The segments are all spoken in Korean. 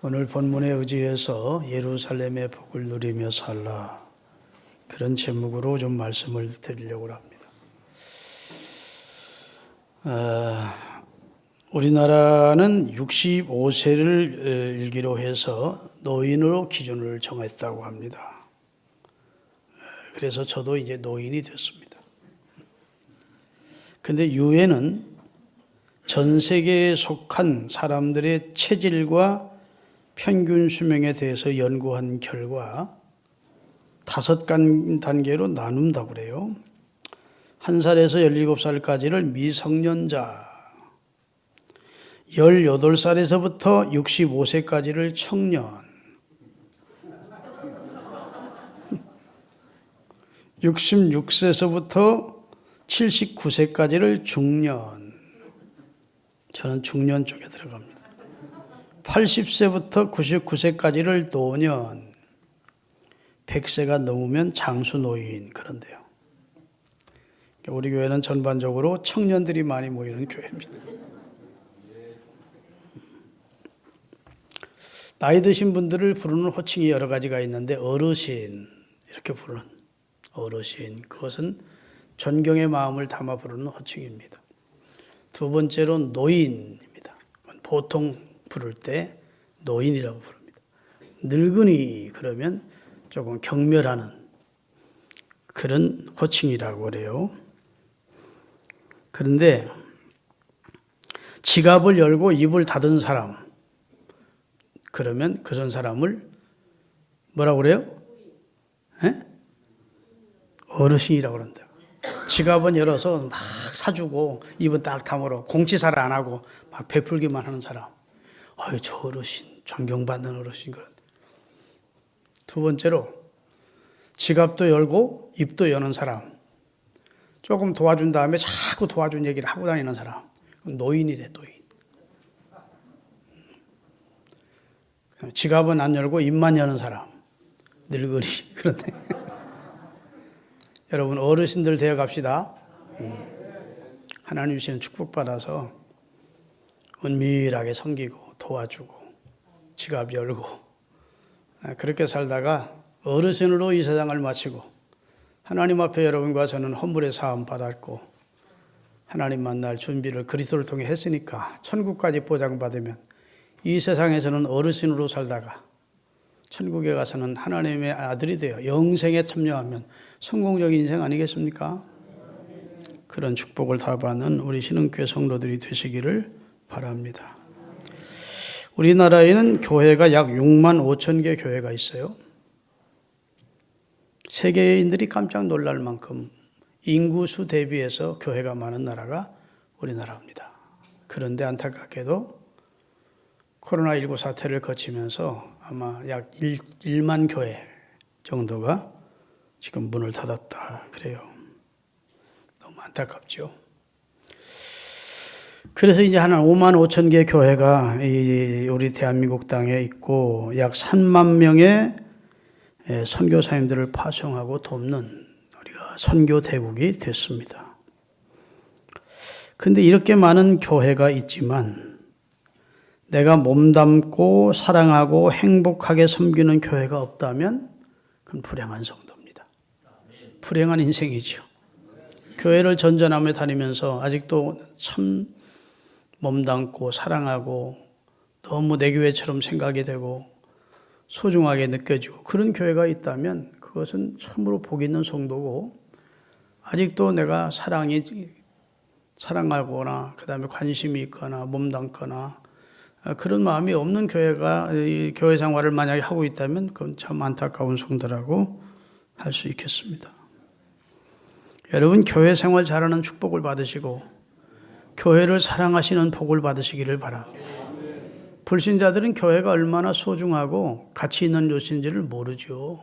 오늘 본문에 의지해서 예루살렘의 복을 누리며 살라, 그런 제목으로 좀 말씀을 드리려고 합니다. 우리나라는 65세를 일기로 해서 노인으로 기준을 정했다고 합니다. 그래서 저도 이제 노인이 됐습니다. 근데 유엔은 전 세계에 속한 사람들의 체질과 평균 수명에 대해서 연구한 결과 5단계로 나눈다고 그래요. 1살에서 17살까지를 미성년자, 18살에서부터 65세까지를 청년, 66세에서부터 79세까지를 중년, 저는 중년 쪽에 들어갑니다. 80세부터 99세까지를 노년, 100세가 넘으면 장수노인, 그런데요. 우리 교회는 전반적으로 청년들이 많이 모이는 교회입니다. 나이 드신 분들을 부르는 호칭이 여러 가지가 있는데 어르신, 이렇게 부르는 어르신, 그것은 존경의 마음을 담아 부르는 호칭입니다. 두 번째로 노인입니다. 보통 부를 때 노인이라고 부릅니다. 늙은이 그러면 조금 경멸하는 그런 호칭이라고 그래요. 그런데 지갑을 열고 입을 닫은 사람, 그러면 그런 사람을 뭐라고 그래요? 어르신이라고 그런다. 지갑은 열어서 막 사주고 입은 딱 다물어 공치사를 안 하고 막 베풀기만 하는 사람, 저 어르신, 존경받는 어르신. 그런. 두 번째로 지갑도 열고 입도 여는 사람, 조금 도와준 다음에 자꾸 도와준 얘기를 하고 다니는 사람, 노인이래, 노인. 지갑은 안 열고 입만 여는 사람, 늙은이. 그런데 여러분 어르신들 되어 갑시다. 하나님 주시는 축복받아서 은밀하게 섬기고 도와주고 지갑 열고 그렇게 살다가 어르신으로 이 세상을 마치고 하나님 앞에 여러분과 저는 헌물의 사함 받았고 하나님 만날 준비를 그리스도를 통해 했으니까 천국까지 보장받으면 이 세상에서는 어르신으로 살다가 천국에 가서는 하나님의 아들이 되어 영생에 참여하면 성공적인 인생 아니겠습니까? 그런 축복을 다 받는 우리 신흥교회 성도들이 되시기를 바랍니다. 우리나라에는 교회가 약 6만 5천 개 교회가 있어요. 세계인들이 깜짝 놀랄 만큼 인구수 대비해서 교회가 많은 나라가 우리나라입니다. 그런데 안타깝게도 코로나19 사태를 거치면서 아마 약 1만 교회 정도가 지금 문을 닫았다 그래요. 너무 안타깝죠. 그래서 이제 한 5만 5천 개 교회가 우리 대한민국 땅에 있고 약 3만 명의 선교사님들을 파송하고 돕는 우리가 선교 대국이 됐습니다. 그런데 이렇게 많은 교회가 있지만 내가 몸담고 사랑하고 행복하게 섬기는 교회가 없다면 그건 불행한 성도입니다. 불행한 인생이죠. 교회를 전전하며 다니면서 아직도 참 몸담고 사랑하고 너무 내 교회처럼 생각이 되고 소중하게 느껴지고 그런 교회가 있다면 그것은 참으로 복 있는 성도고, 아직도 내가 사랑하거나 그 다음에 관심이 있거나 몸담거나 그런 마음이 없는 교회가 교회 생활을 만약에 하고 있다면 그건 참 안타까운 성도라고 할 수 있겠습니다. 여러분 교회 생활 잘하는 축복을 받으시고 교회를 사랑하시는 복을 받으시기를 바랍니다. 불신자들은 교회가 얼마나 소중하고 가치 있는 곳인지를 모르죠.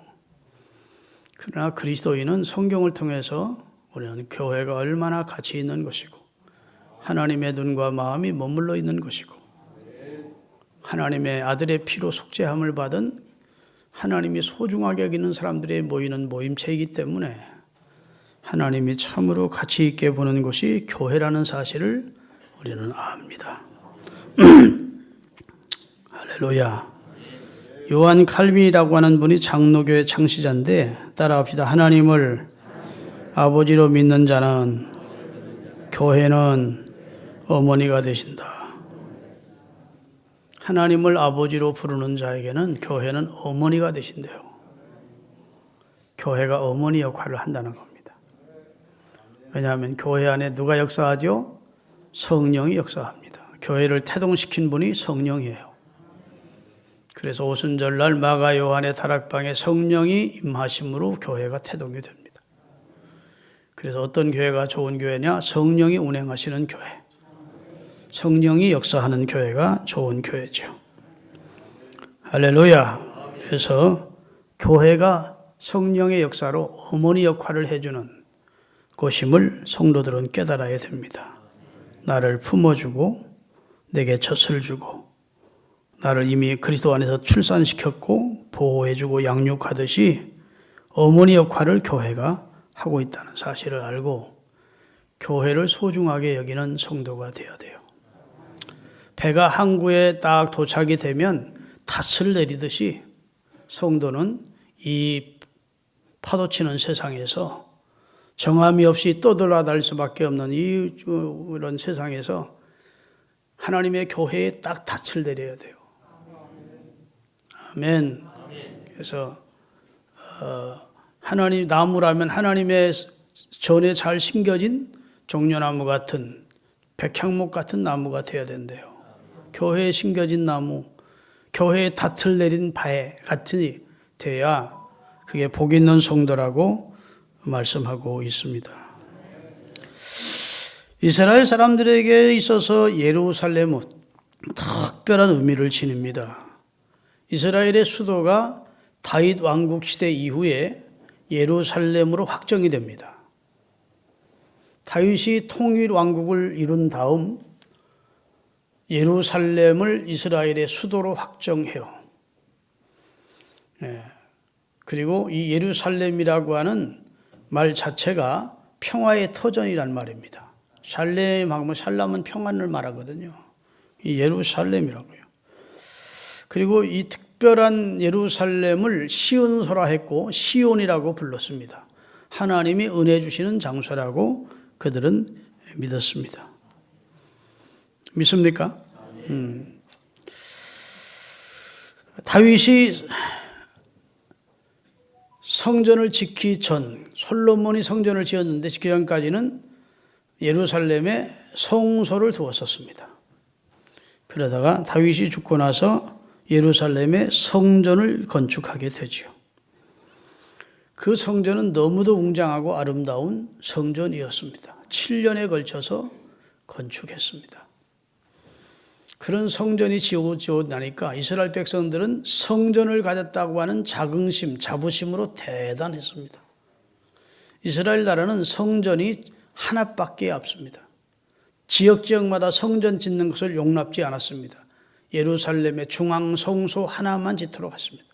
그러나 그리스도인은 성경을 통해서 우리는 교회가 얼마나 가치 있는 것이고 하나님의 눈과 마음이 머물러 있는 것이고 하나님의 아들의 피로 속죄함을 받은 하나님이 소중하게 여기는 사람들이 모이는 모임체이기 때문에 하나님이 참으로 가치 있게 보는 것이 교회라는 사실을 우리는 압니다. 할렐루야. 요한 칼빈이라고 하는 분이 장로교회 창시자인데 따라합시다. 하나님을 아버지로 믿는 자는 교회는 어머니가 되신다. 하나님을 아버지로 부르는 자에게는 교회는 어머니가 되신대요. 교회가 어머니 역할을 한다는 겁니다. 왜냐하면 교회 안에 누가 역사하죠? 성령이 역사합니다. 교회를 태동시킨 분이 성령이에요. 그래서 오순절날 마가 요한의 다락방에 성령이 임하심으로 교회가 태동이 됩니다. 그래서 어떤 교회가 좋은 교회냐? 성령이 운행하시는 교회. 성령이 역사하는 교회가 좋은 교회죠. 할렐루야. 그래서 교회가 성령의 역사로 어머니 역할을 해주는 곳임을 성도들은 깨달아야 됩니다. 나를 품어주고 내게 젖을 주고 나를 이미 그리스도 안에서 출산시켰고 보호해주고 양육하듯이 어머니 역할을 교회가 하고 있다는 사실을 알고 교회를 소중하게 여기는 성도가 되어야 돼요. 배가 항구에 딱 도착이 되면 닷을 내리듯이 성도는 이 파도치는 세상에서 정함이 없이 떠돌아다닐 수밖에 없는 이런 세상에서 하나님의 교회에 딱 닻을 내려야 돼요. 아멘. 그래서 하나님 나무라면 하나님의 전에 잘 심겨진 종려나무 같은 백향목 같은 나무가 되어야 된대요. 교회에 심겨진 나무, 교회에 닻을 내린 배 같이 돼야 그게 복 있는 성도라고 말씀하고 있습니다. 이스라엘 사람들에게 있어서 예루살렘은 특별한 의미를 지닙니다. 이스라엘의 수도가 다윗 왕국 시대 이후에 예루살렘으로 확정이 됩니다. 다윗이 통일 왕국을 이룬 다음 예루살렘을 이스라엘의 수도로 확정해요. 그리고 이 예루살렘이라고 하는 말 자체가 평화의 터전이란 말입니다. 샬람은 평안을 말하거든요. 이 예루살렘이라고요. 그리고 이 특별한 예루살렘을 시온소라 했고 시온이라고 불렀습니다. 하나님이 은혜 주시는 장소라고 그들은 믿었습니다. 믿습니까? 다윗이 성전을 짓기 전, 솔로몬이 성전을 지었는데 짓기 전까지는 예루살렘에 성소를 두었었습니다. 그러다가 다윗이 죽고 나서 예루살렘에 성전을 건축하게 되죠. 그 성전은 너무도 웅장하고 아름다운 성전이었습니다. 7년에 걸쳐서 건축했습니다. 그런 성전이 지어지니까 이스라엘 백성들은 성전을 가졌다고 하는 자긍심, 자부심으로 대단했습니다. 이스라엘 나라는 성전이 하나밖에 없습니다. 지역마다 성전 짓는 것을 용납지 않았습니다. 예루살렘의 중앙 성소 하나만 짓도록 했습니다.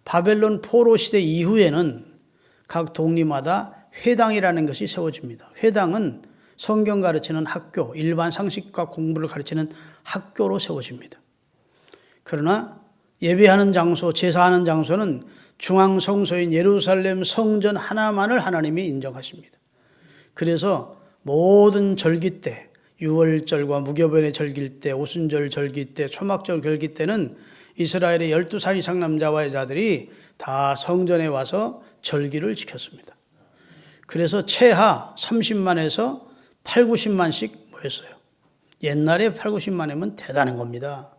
바벨론 포로 시대 이후에는 각 동리마다 회당이라는 것이 세워집니다. 회당은 성경 가르치는 학교, 일반 상식과 공부를 가르치는 학교로 세워집니다. 그러나 예배하는 장소, 제사하는 장소는 중앙 성소인 예루살렘 성전 하나만을 하나님이 인정하십니다. 그래서 모든 절기 때, 유월절과 무교변의 절기 때, 오순절 절기 때, 초막절 절기 때는 이스라엘의 12살 이상 남자와 여자들이 다 성전에 와서 절기를 지켰습니다. 그래서 최하 30만에서 8, 90만씩 모였어요. 옛날에 8, 90만이면 대단한 겁니다.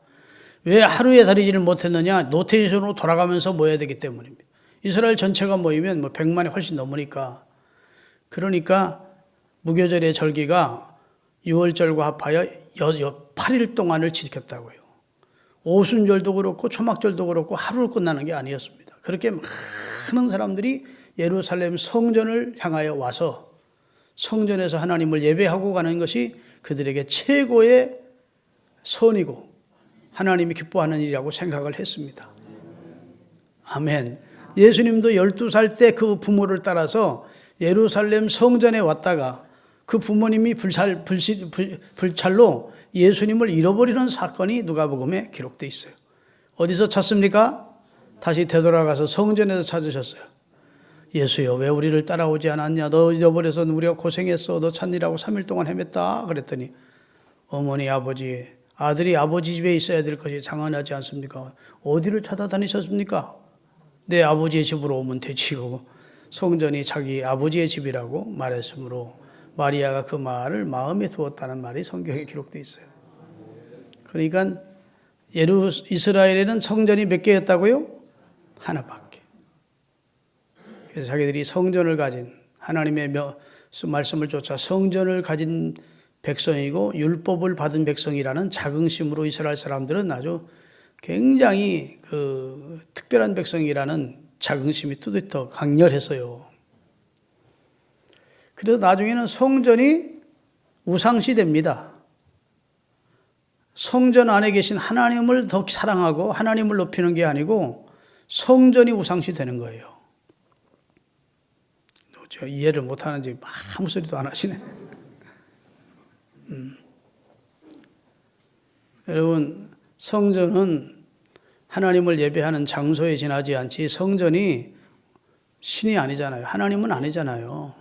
왜 하루에 다니지를 못했느냐? 노테이션으로 돌아가면서 모여야 되기 때문입니다. 이스라엘 전체가 모이면 100만이 훨씬 넘으니까. 그러니까 무교절의 절기가 6월절과 합하여 8일 동안을 지켰다고요. 오순절도 그렇고 초막절도 그렇고 하루로 끝나는 게 아니었습니다. 그렇게 많은 사람들이 예루살렘 성전을 향하여 와서 성전에서 하나님을 예배하고 가는 것이 그들에게 최고의 선이고 하나님이 기뻐하는 일이라고 생각을 했습니다. 아멘. 예수님도 12살 때 그 부모를 따라서 예루살렘 성전에 왔다가 그 부모님이 불찰로 예수님을 잃어버리는 사건이 누가복음에 기록되어 있어요. 어디서 찾습니까? 다시 되돌아가서 성전에서 찾으셨어요. 예수여, 왜 우리를 따라오지 않았냐? 너 잊어버려서 우리가 고생했어. 너 찾느라고 3일 동안 헤맸다. 그랬더니 어머니, 아버지, 아들이 아버지 집에 있어야 될 것이 장안하지 않습니까? 어디를 찾아다니셨습니까? 내 아버지의 집으로 오면 되지요. 성전이 자기 아버지의 집이라고 말했으므로 마리아가 그 말을 마음에 두었다는 말이 성경에 기록되어 있어요. 그러니까 이스라엘에는 성전이 몇 개였다고요? 하나밖에. 그래서 자기들이 성전을 가진, 하나님의 말씀을 쫓아 성전을 가진 백성이고 율법을 받은 백성이라는 자긍심으로 이스라엘 사람들은 아주 굉장히 특별한 백성이라는 자긍심이 더 강렬했어요. 그래서 나중에는 성전이 우상시대입니다. 성전 안에 계신 하나님을 더 사랑하고 하나님을 높이는 게 아니고 성전이 우상시 되는 거예요. 저 이해를 못하는지 아무 소리도 안 하시네. 여러분, 성전은 하나님을 예배하는 장소에 지나지 않지 성전이 신이 아니잖아요. 하나님은 아니잖아요.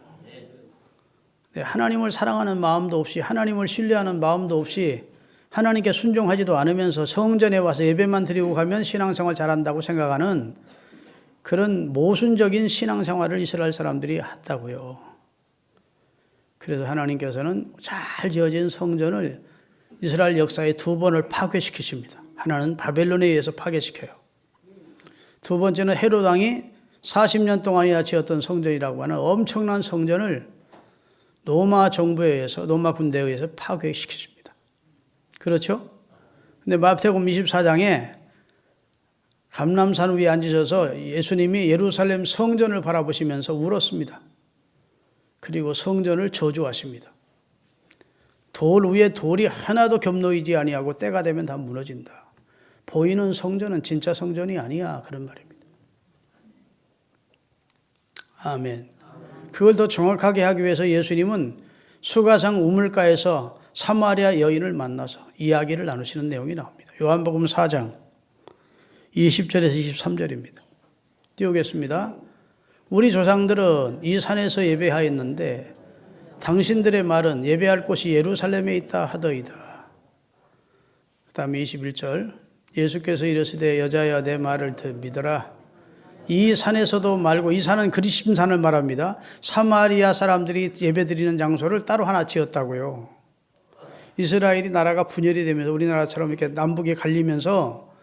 하나님을 사랑하는 마음도 없이 하나님을 신뢰하는 마음도 없이 하나님께 순종하지도 않으면서 성전에 와서 예배만 드리고 가면 신앙생활 잘한다고 생각하는 그런 모순적인 신앙생활을 이스라엘 사람들이 했다고요. 그래서 하나님께서는 잘 지어진 성전을 이스라엘 역사에 2번을 파괴시키십니다. 하나는 바벨론에 의해서 파괴시켜요. 두 번째는 헤롯 왕이 40년 동안이나 지었던 성전이라고 하는 엄청난 성전을 로마 정부에 의해서, 로마 군대에 의해서 파괴시키십니다. 그렇죠? 근데 마태복음 24장에 감람산 위에 앉으셔서 예수님이 예루살렘 성전을 바라보시면서 울었습니다. 그리고 성전을 저주하십니다. 돌 위에 돌이 하나도 겹놓이지 아니하고 때가 되면 다 무너진다. 보이는 성전은 진짜 성전이 아니야. 그런 말입니다. 아멘. 그걸 더 정확하게 하기 위해서 예수님은 수가상 우물가에서 사마리아 여인을 만나서 이야기를 나누시는 내용이 나옵니다. 요한복음 4장 20절에서 23절입니다. 띄우겠습니다. 우리 조상들은 이 산에서 예배하였는데 당신들의 말은 예배할 곳이 예루살렘에 있다 하더이다. 그 다음에 21절 예수께서 이르시되 여자여 내 말을 믿어라. 이 산에서도 말고, 이 산은 그리심산을 말합니다. 사마리아 사람들이 예배드리는 장소를 따로 하나 지었다고요. 이스라엘이 나라가 분열이 되면서 우리나라처럼 이렇게 남북에 갈리면서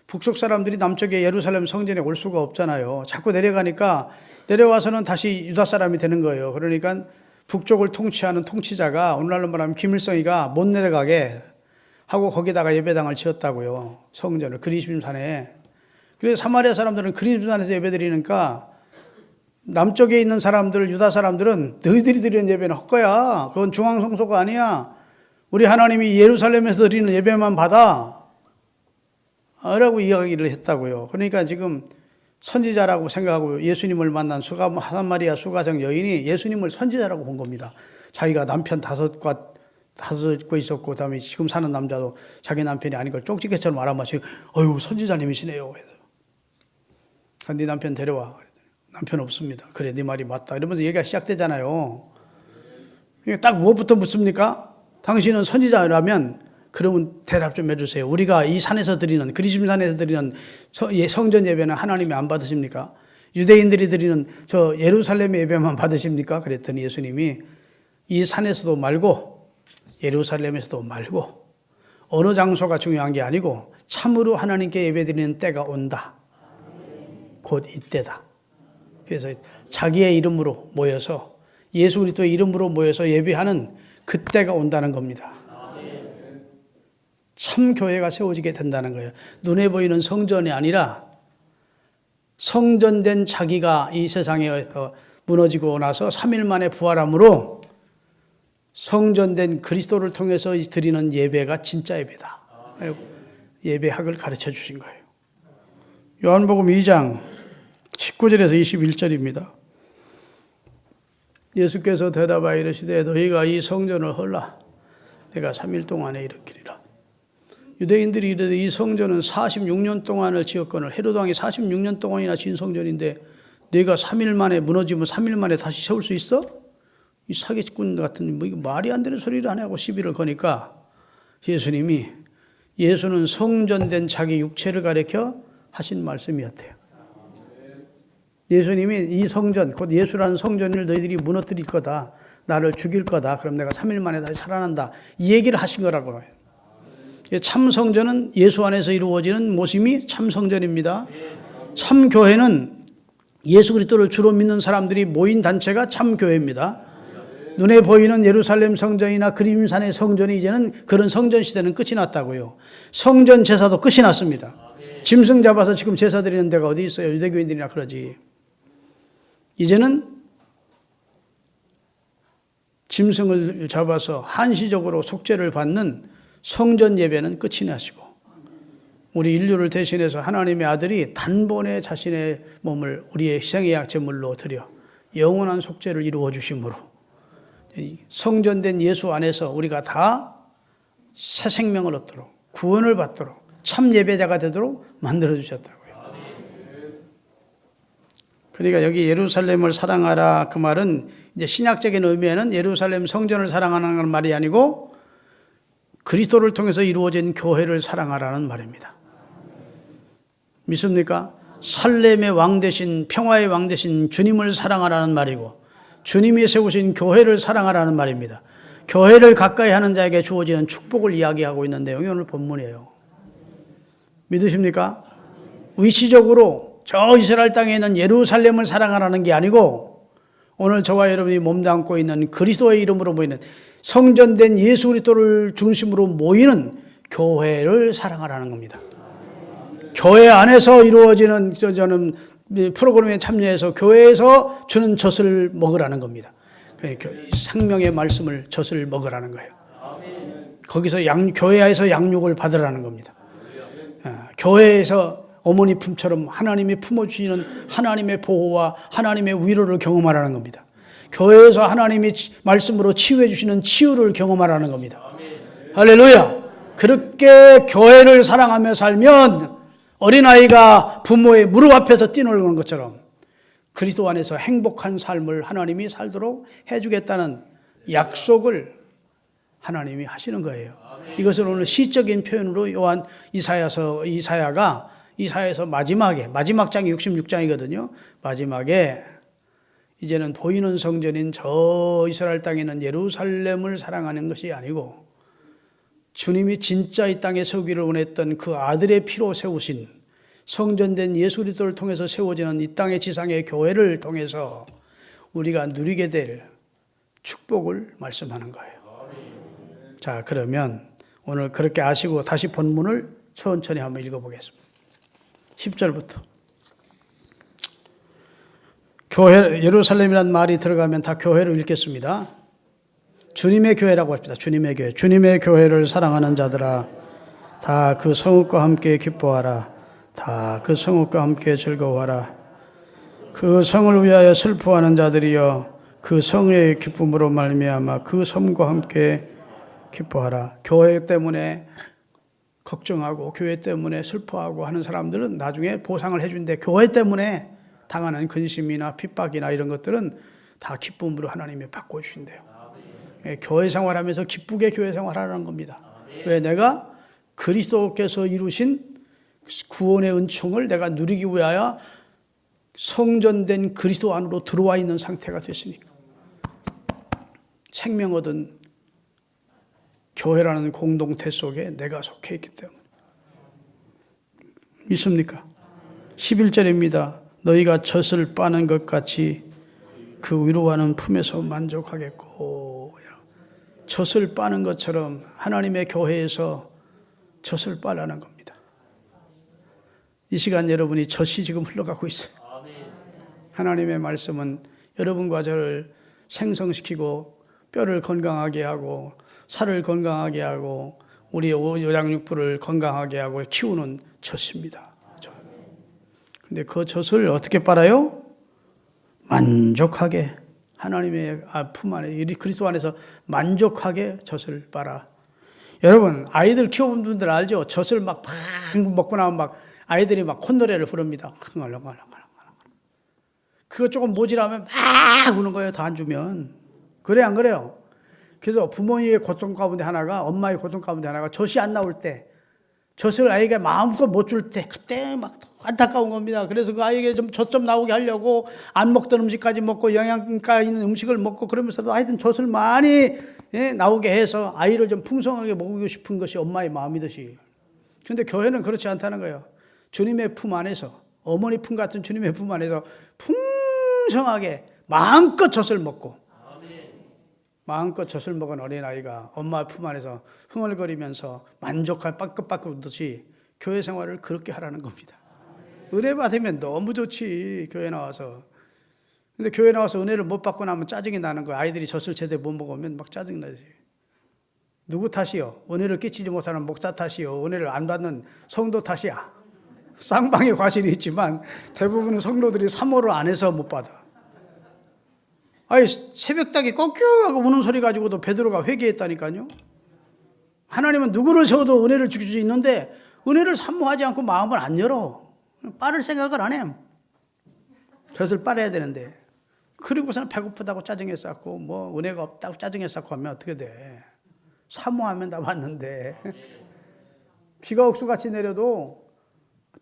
북쪽 사람들이 남쪽에 예루살렘 성전에 올 수가 없잖아요. 자꾸 내려가니까 내려와서는 다시 유다 사람이 되는 거예요. 그러니까 북쪽을 통치하는 통치자가 오늘날로 말하면 김일성이가 못 내려가게 하고 거기다가 예배당을 지었다고요. 성전을 그리심산에. 그래서 사마리아 사람들은 그리심산에서 예배드리니까 남쪽에 있는 사람들, 유다 사람들은 너희들이 드리는 예배는 헛거야. 그건 중앙성소가 아니야. 우리 하나님이 예루살렘에서 드리는 예배만 받아 라고 이야기를 했다고요. 그러니까 지금 선지자라고 생각하고 예수님을 만난 사마리아 수가성 여인이 예수님을 선지자라고 본 겁니다. 자기가 남편 다섯 거 있었고, 그 다음에 지금 사는 남자도 자기 남편이 아닌 걸 쪽지게처럼 알아마시고, 어휴, 선지자님이시네요. 네 남편 데려와. 남편 없습니다. 그래, 네 말이 맞다. 이러면서 얘기가 시작되잖아요. 딱 무엇부터 묻습니까? 당신은 선지자라면 그러면 대답 좀 해주세요. 우리가 이 산에서 드리는, 그리심산에서 드리는 성전 예배는 하나님이 안 받으십니까? 유대인들이 드리는 저 예루살렘 예배만 받으십니까? 그랬더니 예수님이 이 산에서도 말고 예루살렘에서도 말고 어느 장소가 중요한 게 아니고 참으로 하나님께 예배드리는 때가 온다. 곧 이때다. 그래서 자기의 이름으로 모여서 예수 그리스도의 이름으로 모여서 예배하는 그때가 온다는 겁니다. 참 교회가 세워지게 된다는 거예요. 눈에 보이는 성전이 아니라 성전된 자기가 이 세상에 무너지고 나서 3일 만에 부활함으로 성전된 그리스도를 통해서 드리는 예배가 진짜 예배다. 예배학을 가르쳐 주신 거예요. 요한복음 2장 19절에서 21절입니다. 예수께서 대답하여 이르시되 너희가 이 성전을 헐라 내가 3일 동안에 일으키리라. 유대인들이 이르되 이 성전은 46년 동안을 지었거늘 헤로드 왕이 46년 동안이나 지은 성전인데 내가 3일 만에 무너지면 3일 만에 다시 세울 수 있어? 이 사기꾼 같은 뭐 이거 말이 안 되는 소리를 안 하고 시비를 거니까 예수는 성전된 자기 육체를 가리켜 하신 말씀이었대요. 예수님이 이 성전, 곧 예수라는 성전을 너희들이 무너뜨릴 거다. 나를 죽일 거다. 그럼 내가 3일 만에 다시 살아난다. 이 얘기를 하신 거라고 해요. 참 성전은 예수 안에서 이루어지는 모심이 참 성전입니다. 참 교회는 예수 그리스도를 주로 믿는 사람들이 모인 단체가 참 교회입니다. 눈에 보이는 예루살렘 성전이나 그림산의 성전이 이제는 그런 성전 시대는 끝이 났다고요. 성전 제사도 끝이 났습니다. 짐승 잡아서 지금 제사 드리는 데가 어디 있어요? 유대교인들이나 그러지. 이제는 짐승을 잡아서 한시적으로 속죄를 받는 성전 예배는 끝이 나시고 우리 인류를 대신해서 하나님의 아들이 단번에 자신의 몸을 우리의 희생의 약제물로 드려 영원한 속죄를 이루어 주심으로 성전된 예수 안에서 우리가 다 새 생명을 얻도록 구원을 받도록 참 예배자가 되도록 만들어 주셨다고요. 그러니까 여기 예루살렘을 사랑하라 그 말은 이제 신약적인 의미에는 예루살렘 성전을 사랑하는 말이 아니고 그리스도를 통해서 이루어진 교회를 사랑하라는 말입니다. 믿습니까? 살렘의 왕 대신 평화의 왕 대신 주님을 사랑하라는 말이고 주님이 세우신 교회를 사랑하라는 말입니다. 교회를 가까이 하는 자에게 주어지는 축복을 이야기하고 있는 내용이 오늘 본문이에요. 믿으십니까? 위치적으로 저 이스라엘 땅에 있는 예루살렘을 사랑하라는 게 아니고 오늘 저와 여러분이 몸담고 있는 그리스도의 이름으로 모이는 성전된 예수 그리스도를 중심으로 모이는 교회를 사랑하라는 겁니다. 교회 안에서 이루어지는 저는 프로그램에 참여해서 교회에서 주는 젖을 먹으라는 겁니다. 생명의 말씀을 젖을 먹으라는 거예요. 거기서 교회에서 양육을 받으라는 겁니다. 교회에서 어머니 품처럼 하나님이 품어주시는 하나님의 보호와 하나님의 위로를 경험하라는 겁니다. 교회에서 하나님이 말씀으로 치유해 주시는 치유를 경험하라는 겁니다. 할렐루야. 그렇게 교회를 사랑하며 살면 어린아이가 부모의 무릎 앞에서 뛰놀는 것처럼 그리스도 안에서 행복한 삶을 하나님이 살도록 해주겠다는 약속을 하나님이 하시는 거예요. 이것을 오늘 시적인 표현으로 이사야가 마지막 장이 66장이거든요. 마지막에 이제는 보이는 성전인 저 이스라엘 땅에 있는 예루살렘을 사랑하는 것이 아니고 주님이 진짜 이 땅에 세우기를 원했던 그 아들의 피로 세우신 성전된 예수 그리스도를 통해서 세워지는 이 땅의 지상의 교회를 통해서 우리가 누리게 될 축복을 말씀하는 거예요. 자, 그러면 오늘 그렇게 아시고 다시 본문을 천천히 한번 읽어보겠습니다. 10절부터. 교회, 예루살렘이라는 말이 들어가면 다 교회로 읽겠습니다. 주님의 교회라고 합시다. 주님의 교회. 주님의 교회를 사랑하는 자들아, 다 그 성읍과 함께 기뻐하라. 다 그 성읍과 함께 즐거워하라. 그 성을 위하여 슬퍼하는 자들이여, 그 성의 기쁨으로 말미암아 그 섬과 함께 기뻐하라. 교회 때문에 걱정하고 교회 때문에 슬퍼하고 하는 사람들은 나중에 보상을 해준대. 교회 때문에 당하는 근심이나 핍박이나 이런 것들은 다 기쁨으로 하나님이 바꿔주신대요. 교회 생활하면서 기쁘게 교회 생활하라는 겁니다. 왜? 내가 그리스도께서 이루신 구원의 은총을 내가 누리기 위하여 성전된 그리스도 안으로 들어와 있는 상태가 됐으니까. 생명 얻은 교회라는 공동체 속에 내가 속해 있기 때문에. 믿습니까? 11절입니다. 너희가 젖을 빠는 것 같이 그 위로하는 품에서 만족하겠고. 젖을 빠는 것처럼 하나님의 교회에서 젖을 빨라는 겁니다. 이 시간 여러분이 젖이 지금 흘러가고 있어요. 하나님의 말씀은 여러분과 저를 생성시키고 뼈를 건강하게 하고 살을 건강하게 하고 우리의 오장육부를 건강하게 하고 키우는 젖입니다. 근데 그 젖을 어떻게 빨아요? 만족하게 하나님의 품 안에 그리스도 안에서 만족하게 젖을 빨아. 여러분, 아이들 키워본 분들 알죠? 젖을 막 먹고 나면 막 아이들이 막 콧노래를 부릅니다. 그거 조금 모질하면 막 우는 거예요. 다 안 주면. 그래, 안 그래요? 그래서 부모님의 고통 가운데 하나가, 엄마의 고통 가운데 하나가 젖이 안 나올 때, 젖을 아이에게 마음껏 못 줄 때, 그때 막 안타까운 겁니다. 그래서 그 아이에게 젖 좀 나오게 하려고 안 먹던 음식까지 먹고 영양가 있는 음식을 먹고 그러면서도 하여튼 젖을 많이 나오게 해서 아이를 좀 풍성하게 먹이고 싶은 것이 엄마의 마음이듯이. 그런데 교회는 그렇지 않다는 거예요. 주님의 품 안에서, 어머니 품 같은 주님의 품 안에서 풍성하게 마음껏 젖을 먹고, 마음껏 젖을 먹은 어린아이가 엄마 품 안에서 흥얼거리면서 만족할 빠끗빠끗 웃듯이 교회 생활을 그렇게 하라는 겁니다. 은혜 받으면 너무 좋지, 교회 나와서. 근데 교회 나와서 은혜를 못 받고 나면 짜증이 나는 거야. 아이들이 젖을 제대로 못 먹으면 막 짜증 나지. 누구 탓이요? 은혜를 끼치지 못하는 목사 탓이요? 은혜를 안 받는 성도 탓이야? 쌍방의 과실이 있지만 대부분은 성도들이 사모를 안 해서 못 받아. 아니, 새벽닭이 꺾여가고 우는 소리 가지고도 베드로가 회개했다니까요. 하나님은 누구를 세워도 은혜를 주실 수 있는데 은혜를 사모하지 않고 마음을 안 열어. 빠를 생각을 안 해. 젖을 빨아야 되는데. 그리고서는 배고프다고 짜증에 쌓고 뭐 은혜가 없다고 짜증에 쌓고 하면 어떻게 돼. 사모하면 다 받는데. 비가 옥수같이 내려도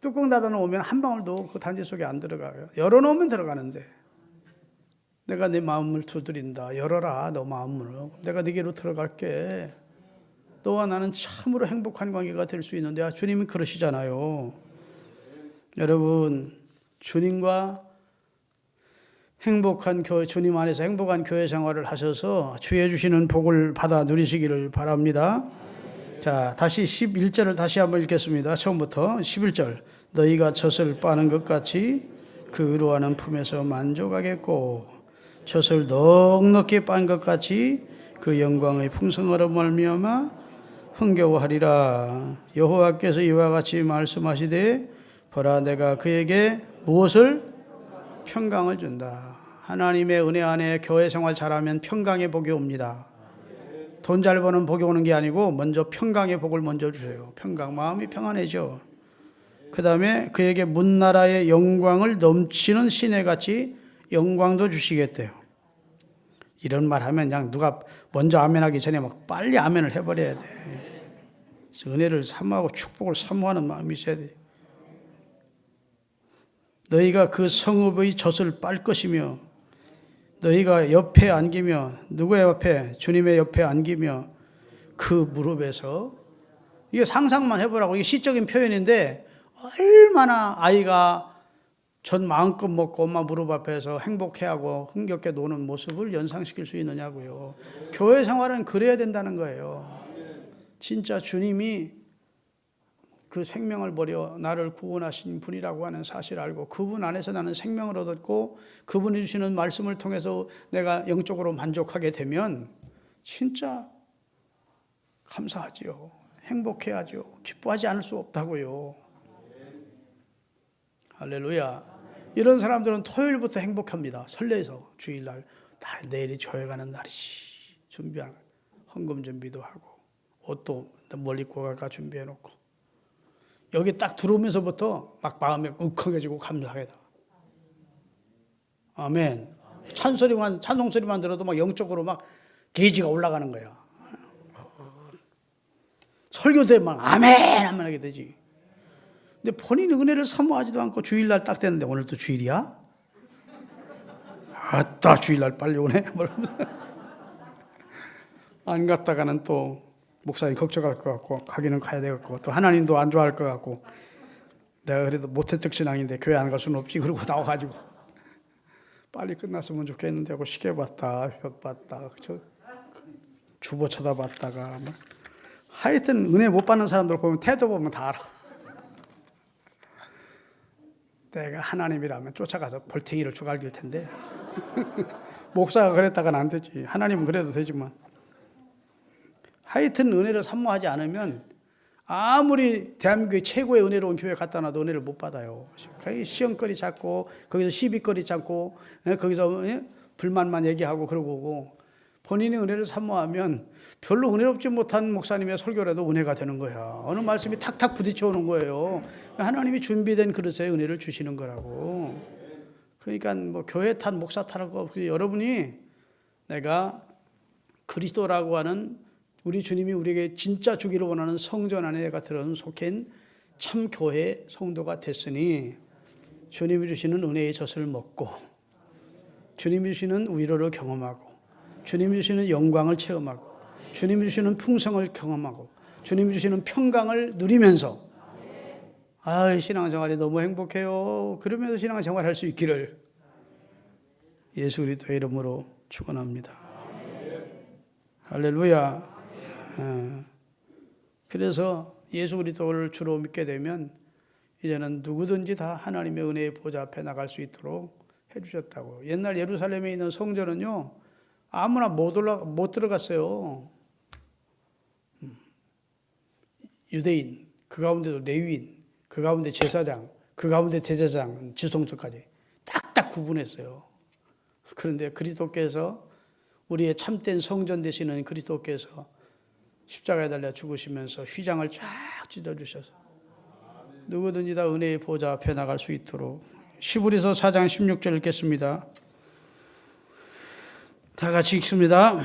뚜껑 닫아놓으면 한 방울도 그 단지 속에 안 들어가요. 열어놓으면 들어가는데. 내가 네 마음을 두드린다. 열어라, 너 마음을. 내가 네게로 들어갈게. 너와 나는 참으로 행복한 관계가 될 수 있는데, 주님은 그러시잖아요. 여러분, 주님과 행복한 교회, 주님 안에서 행복한 교회 생활을 하셔서 주의 주시는 복을 받아 누리시기를 바랍니다. 자, 다시 11절을 다시 한번 읽겠습니다. 처음부터 11절. 너희가 젖을 빠는 것 같이 그 의로하는 품에서 만족하겠고, 젖을 넉넉히 빤 것 같이 그 영광의 풍성으로 말미암아 흥겨워하리라. 여호와께서 이와 같이 말씀하시되, 보라, 내가 그에게 무엇을? 평강을 준다. 하나님의 은혜 안에 교회 생활 잘하면 평강의 복이 옵니다. 돈 잘 버는 복이 오는 게 아니고 먼저 평강의 복을 먼저 주세요. 평강, 마음이 평안해져. 그 다음에 그에게 문나라의 영광을 넘치는 시내같이 영광도 주시겠대요. 이런 말 하면 그냥 누가 먼저 아멘하기 전에 막 빨리 아멘을 해버려야 돼. 그래서 은혜를 사모하고 축복을 사모하는 마음이 있어야 돼. 너희가 그 성읍의 젖을 빨 것이며, 너희가 옆에 안기며, 누구의 옆에? 주님의 옆에 안기며, 그 무릎에서, 이게 상상만 해보라고. 이게 시적인 표현인데 얼마나 아이가 젖 마음껏 먹고 엄마 무릎 앞에서 행복해하고 흥겹게 노는 모습을 연상시킬 수 있느냐고요. 교회 생활은 그래야 된다는 거예요. 진짜 주님이 그 생명을 버려 나를 구원하신 분이라고 하는 사실을 알고 그분 안에서 나는 생명을 얻었고 그분이 주시는 말씀을 통해서 내가 영적으로 만족하게 되면 진짜 감사하지요. 행복해야죠. 기뻐하지 않을 수 없다고요. 할렐루야. 이런 사람들은 토요일부터 행복합니다. 설레서 주일날 다 내일이 교회 가는 날이지. 준비하는 헌금 준비도 하고 옷도 멀리 입고 갈까 준비해 놓고 여기 딱 들어오면서부터 막 마음이 욱하게지고 감사하게 돼. 아멘. 찬송 소리만 들어도 막 영적으로 막 게이지가 올라가는 거야. 설교 때 막 아멘 하면 하게 되지. 근데 본인이 은혜를 사모하지도 않고 주일날 딱 됐는데 오늘 또 주일이야? 아따 주일날 빨리 오네? 안 갔다가는 또 목사님 걱정할 것 같고 가기는 가야 될 것 같고 또 하나님도 안 좋아할 것 같고 내가 그래도 모태적 신앙인데 교회 안 갈 수는 없지 그러고 나와가지고 빨리 끝났으면 좋겠는데 하고 시계 봤다 벽 봤다 주보 쳐다봤다가 하여튼 은혜 못 받는 사람들 보면 태도 보면 다 알아. 내가 하나님이라면 쫓아가서 볼탱이를 주갈길 텐데 목사가 그랬다가는 안 되지. 하나님은 그래도 되지만 하여튼 은혜를 사모하지 않으면 아무리 대한민국의 최고의 은혜로운 교회 갖다 놔도 은혜를 못 받아요. 거기 시험거리 찾고 거기서 시비거리 찾고 거기서 불만만 얘기하고 그러고 오고 본인이 은혜를 사모하면 별로 은혜롭지 못한 목사님의 설교라도 은혜가 되는 거야. 어느 말씀이 탁탁 부딪혀 오는 거예요. 하나님이 준비된 그릇에 은혜를 주시는 거라고. 그러니까 뭐 교회 탓, 목사 탓하고 여러분이 내가 그리스도라고 하는 우리 주님이 우리에게 진짜 주기를 원하는 성전 안에 내가 속한 참 교회 성도가 됐으니 주님이 주시는 은혜의 젖을 먹고 주님이 주시는 위로를 경험하고 주님이 주시는 영광을 체험하고 주님이 주시는 풍성을 경험하고 주님이 주시는 평강을 누리면서 신앙생활이 너무 행복해요. 그러면서 신앙생활 할 수 있기를 예수 그리스도의 이름으로 축원합니다. 할렐루야. 그래서 예수 그리스도를 주로 믿게 되면 이제는 누구든지 다 하나님의 은혜의 보좌 앞에 나갈 수 있도록 해주셨다고. 옛날 예루살렘에 있는 성전은요, 아무나 못 들어갔어요. 유대인, 그 가운데도 레위인, 그 가운데 제사장, 그 가운데 대제사장, 지성소까지 딱딱 구분했어요. 그런데 그리스도께서 우리의 참된 성전 되시는 그리스도께서 십자가에 달려 죽으시면서 휘장을 쫙 찢어주셔서 누구든지 다 은혜의 보좌 앞에 나갈 수 있도록. 히브리서 4장 16절 읽겠습니다. 다 같이 읽습니다.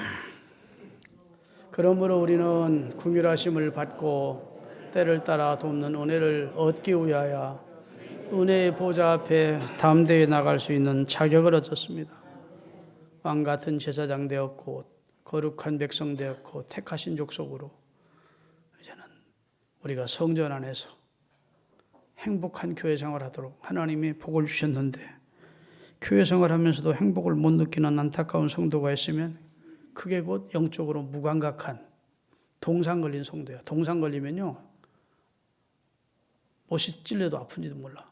그러므로 우리는 긍휼하심을 받고 때를 따라 돕는 은혜를 얻기 위하여 은혜의 보좌 앞에 담대히 나갈 수 있는 자격을 얻었습니다. 왕같은 제사장 되었고 거룩한 백성 되었고 택하신 족속으로 이제는 우리가 성전 안에서 행복한 교회 생활하도록 하나님이 복을 주셨는데 교회 생활하면서도 행복을 못 느끼는 안타까운 성도가 있으면 그게 곧 영적으로 무감각한 동상 걸린 성도야. 동상 걸리면요 못이 찔려도 아픈지도 몰라.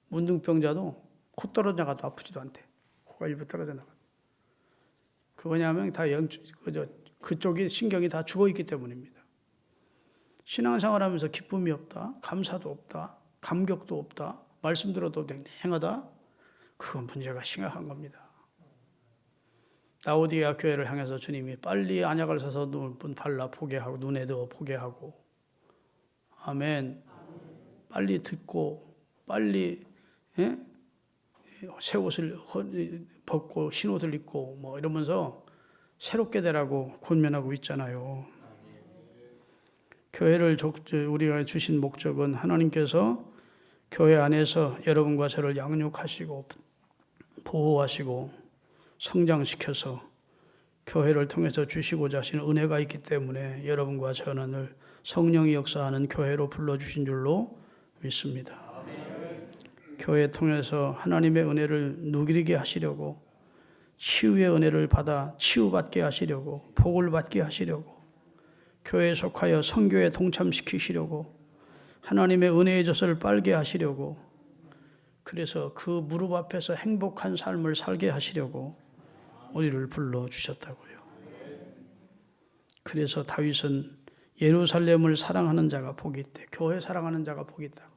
문둥병자도 코 떨어져 나가도 아프지도 않대. 코가 일부 떨어져 나가. 그거냐면 다 그쪽이 신경이 다 죽어 있기 때문입니다. 신앙생활 하면서 기쁨이 없다, 감사도 없다, 감격도 없다, 말씀 들어도 냉랭하다, 그건 문제가 심각한 겁니다. 라오디게아 교회를 향해서 주님이 빨리 안약을 사서 눈 발라 포개하고 눈에 넣어 포개하고, 아멘. 빨리 듣고 빨리 새 옷을 벗고 신 옷을 입고 뭐 이러면서 새롭게 되라고 권면하고 있잖아요. 교회를 우리가 주신 목적은 하나님께서 교회 안에서 여러분과 저를 양육하시고 보호하시고 성장시켜서 교회를 통해서 주시고자 하시는 은혜가 있기 때문에 여러분과 저는 늘 성령이 역사하는 교회로 불러주신 줄로 믿습니다. 교회 통해서 하나님의 은혜를 누리게 하시려고, 치유의 은혜를 받아 치유받게 하시려고, 복을 받게 하시려고, 교회에 속하여 선교에 동참시키시려고, 하나님의 은혜의 젖을 빨게 하시려고, 그래서 그 무릎 앞에서 행복한 삶을 살게 하시려고 우리를 불러주셨다고요. 그래서 다윗은 예루살렘을 사랑하는 자가 복이 있대. 교회 사랑하는 자가 복이 있다.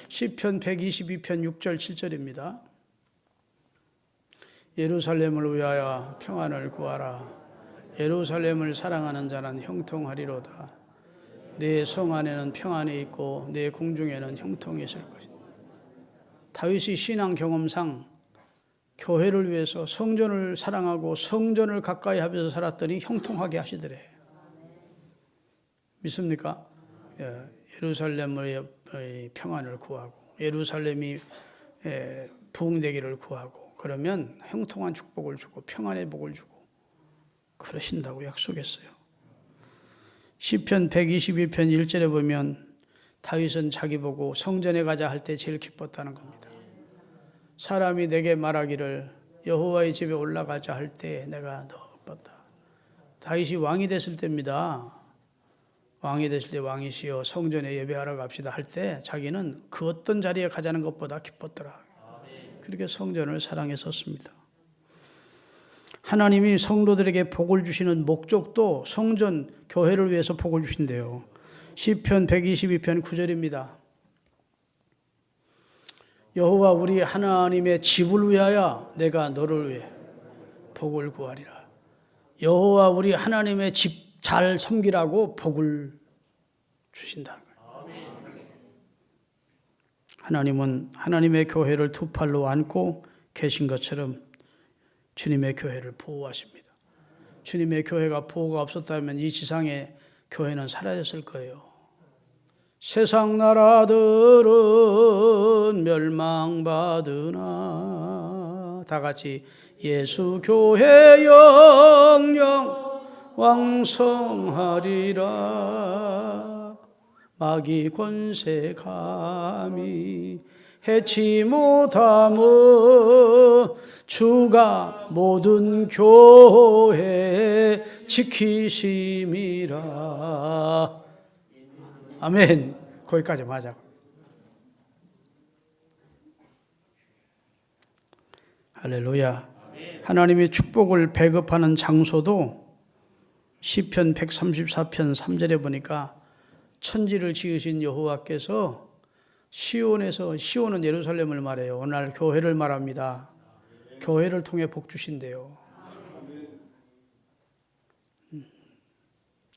시편 122편 6절 7절입니다. 예루살렘을 위하여 평안을 구하라. 예루살렘을 사랑하는 자는 형통하리로다. 내 성 안에는 평안이 있고 내 궁중에는 형통이 있을 것이다. 다윗이 신앙 경험상 교회를 위해서 성전을 사랑하고 성전을 가까이 하면서 살았더니 형통하게 하시더래. 믿습니까? 예루살렘의 평안을 구하고 예루살렘이 부흥되기를 구하고 그러면 형통한 축복을 주고 평안의 복을 주고 그러신다고 약속했어요. 시편 122편 1절에 보면 다윗은 자기 보고 성전에 가자 할 때 제일 기뻤다는 겁니다. 사람이 내게 말하기를 여호와의 집에 올라가자 할 때 내가 너 기뻤다. 다윗이 왕이 됐을 때입니다. 왕이 됐을 때 왕이시여 성전에 예배하러 갑시다 할 때 자기는 그 어떤 자리에 가자는 것보다 기뻤더라. 그렇게 성전을 사랑했었습니다. 하나님이 성도들에게 복을 주시는 목적도 성전, 교회를 위해서 복을 주신대요. 시편 122편 9절입니다. 여호와 우리 하나님의 집을 위하여 내가 너를 위해 복을 구하리라. 여호와 우리 하나님의 집 잘 섬기라고 복을 주신다는 거예요. 하나님은 하나님의 교회를 두 팔로 안고 계신 것처럼 주님의 교회를 보호하십니다. 주님의 교회가 보호가 없었다면 이 지상의 교회는 사라졌을 거예요. 세상 나라들은 멸망받으나 다 같이 예수 교회 영영 왕성하리라. 마귀 권세 감히 해치 못함은 주가 모든 교회 지키심이라. 아멘. 거기까지 맞아. 할렐루야. 하나님의 축복을 배급하는 장소도 시편 134편 3절에 보니까 천지를 지으신 여호와께서 시온에서, 시온은 예루살렘을 말해요. 오늘 교회를 말합니다. 교회를 통해 복 주신대요.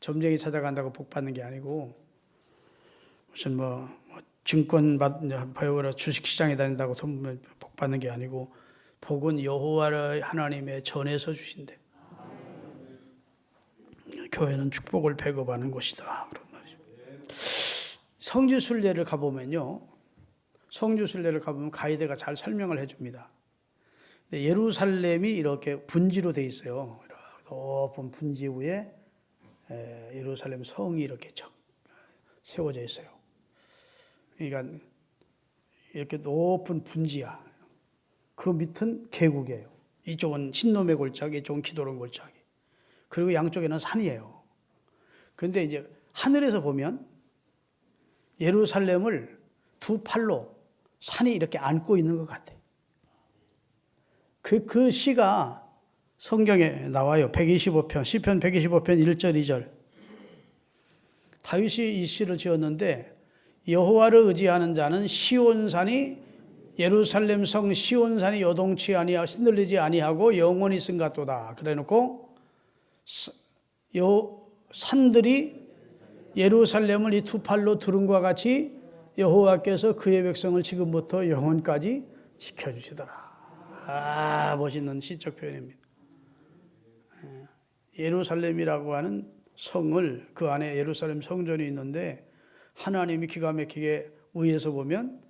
점쟁이 찾아간다고 복 받는 게 아니고 무슨 증권 배우러 주식시장에 다닌다고 돈 복 받는 게 아니고 복은 여호와의 하나님의 전에서 주신대. 교회는 축복을 배급하는 곳이다. 그런 말이죠. 성지순례를 가보면요. 성지순례를 가보면 가이드가 잘 설명을 해줍니다. 예루살렘이 이렇게 분지로 돼 있어요. 높은 분지 위에 예루살렘 성이 이렇게 세워져 있어요. 그러니까 이렇게 높은 분지야. 그 밑은 계곡이에요. 이쪽은 신놈의 골짜기, 이쪽은 기도론 골짜기. 그리고 양쪽에는 산이에요. 그런데 이제 하늘에서 보면 예루살렘을 두 팔로 산이 이렇게 안고 있는 것 같아요. 그 시가 성경에 나와요. 125편, 시편 125편 1절, 2절. 다윗이 이 시를 지었는데 여호와를 의지하는 자는 시온산이 예루살렘 성 시온산이 요동치 아니하고 신들리지 아니하고 영원히 있음 같도다. 그래놓고 산들이 예루살렘을 이 두 팔로 두른과 같이 여호와께서 그의 백성을 지금부터 영원까지 지켜주시더라. 멋있는 시적 표현입니다. 예루살렘이라고 하는 성을, 그 안에 예루살렘 성전이 있는데 하나님이 기가 막히게 위에서 보면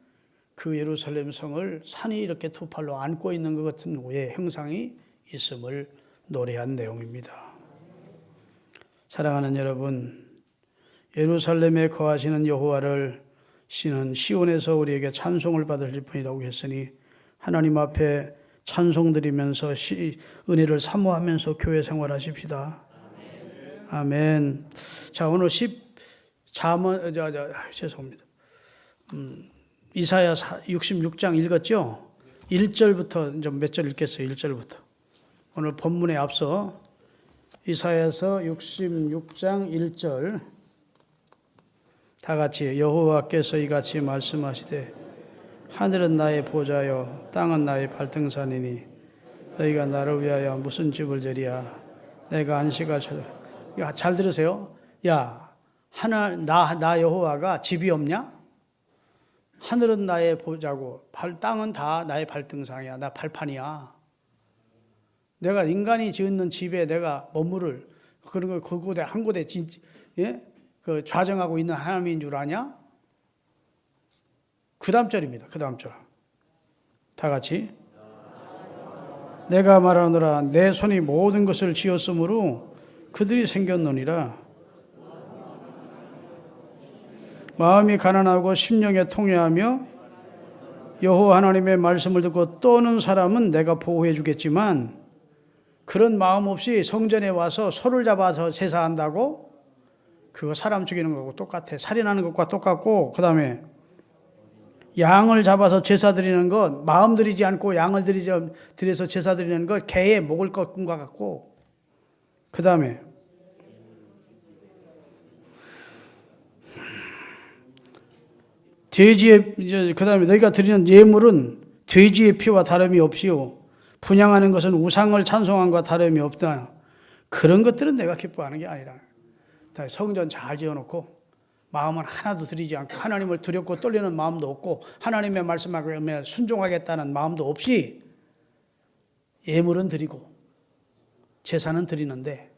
그 예루살렘 성을 산이 이렇게 두 팔로 안고 있는 것 같은 위에 형상이 있음을 노래한 내용입니다. 사랑하는 여러분, 예루살렘에 거하시는 여호와를 씨는 시온에서 우리에게 찬송을 받으실 분이라고 했으니 하나님 앞에 찬송드리면서 은혜를 사모하면서 교회 생활하십시다. 아멘. 자, 오늘 죄송합니다. 이사야 66장 읽었죠? 1절부터 좀 몇 절 읽겠어요. 1절부터. 오늘 본문에 앞서 이사야서 66장 1절 다 같이 여호와께서 이같이 말씀하시되 하늘은 나의 보좌요 땅은 나의 발등산이니 너희가 나를 위하여 무슨 집을 지으랴 내가 안식할 잘 들으세요. 야, 나 여호와가 집이 없냐? 하늘은 나의 보좌고 땅은 다 나의 발등상이야. 나 발판이야. 내가 인간이 지은 집에 내가 머무를 그런 걸 그곳에 한 곳에 그 좌정하고 있는 하나님인 줄 아냐? 그 다음 절입니다. 그 다음 절. 다 같이. 내가 말하노라 내 손이 모든 것을 지었으므로 그들이 생겼느니라. 마음이 가난하고 심령에 통회하며 여호와 하나님의 말씀을 듣고 떠는 사람은 내가 보호해 주겠지만 그런 마음 없이 성전에 와서 소를 잡아서 제사한다고? 그거 사람 죽이는 거하고 똑같아. 살인하는 것과 똑같고, 그 다음에 양을 잡아서 제사 드리는 것, 마음 들이지 않고 양을 들여서 제사 드리는 것, 개의 목을 꺾은 것 같고, 그 다음에 그 다음에 너희가 드리는 예물은 돼지의 피와 다름이 없이요 분향하는 것은 우상을 찬송함과 다름이 없다. 그런 것들은 내가 기뻐하는 게 아니라 성전 잘 지어놓고 마음은 하나도 들이지 않고 하나님을 두렵고 떨리는 마음도 없고 하나님의 말씀에 순종하겠다는 마음도 없이 예물은 드리고 제사는 드리는데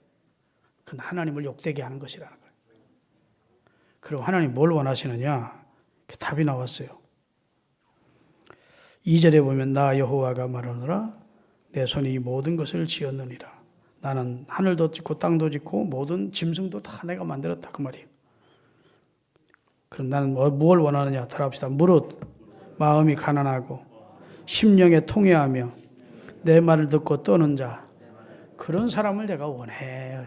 그건 하나님을 욕되게 하는 것이라는 거예요. 그럼 하나님 뭘 원하시느냐? 답이 나왔어요. 2절에 보면 나 여호와가 말하노라 내 손이 이 모든 것을 지었느니라. 나는 하늘도 짓고 땅도 짓고 모든 짐승도 다 내가 만들었다 그 말이에요. 그럼 나는 뭘 원하느냐? 따라합시다. 무릇 마음이 가난하고 심령에 통회하며 내 말을 듣고 떠는 자 그런 사람을 내가 원해.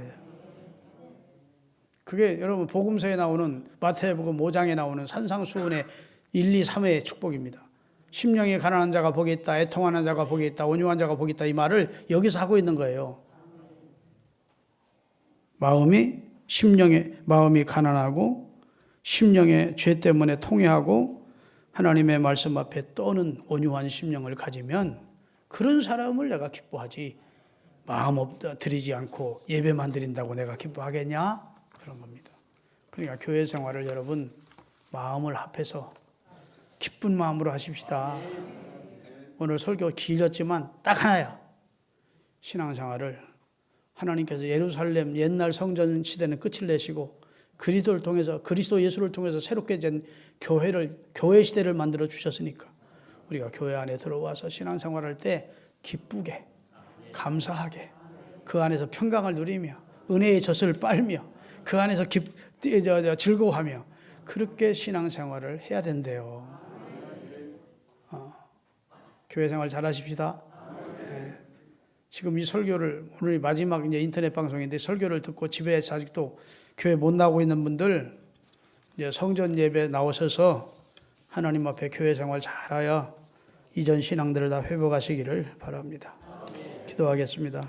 그게 여러분 복음서에 나오는 마태복음 5장에 나오는 산상수훈의 1, 2, 3회의 축복입니다. 심령이 가난한 자가 복이 있다. 애통하는 자가 복이 있다. 온유한 자가 복이 있다. 이 말을 여기서 하고 있는 거예요. 마음이 가난하고 심령의 죄 때문에 통회하고 하나님의 말씀 앞에 떠는 온유한 심령을 가지면 그런 사람을 내가 기뻐하지 마음 드리지 않고 예배만 드린다고 내가 기뻐하겠냐? 그런 겁니다. 그러니까 교회 생활을 여러분 마음을 합해서 기쁜 마음으로 하십시다. 오늘 설교 길었지만 딱 하나야. 신앙생활을 하나님께서 예루살렘 옛날 성전 시대는 끝을 내시고 그리스도를 통해서 그리스도 예수를 통해서 새롭게 된 교회 시대를 만들어 주셨으니까 우리가 교회 안에 들어와서 신앙생활할 때 기쁘게 감사하게 그 안에서 평강을 누리며 은혜의 젖을 빨며 그 안에서 즐거워하며 그렇게 신앙생활을 해야 된대요. 교회 생활 잘 하십시다. 네. 지금 이 설교를 오늘 마지막 이제 인터넷 방송인데 설교를 듣고 집에서 아직도 교회 못 나오고 있는 분들 이제 성전 예배 나오셔서 하나님 앞에 교회 생활 잘하여 이전 신앙들을 다 회복하시기를 바랍니다. 기도하겠습니다.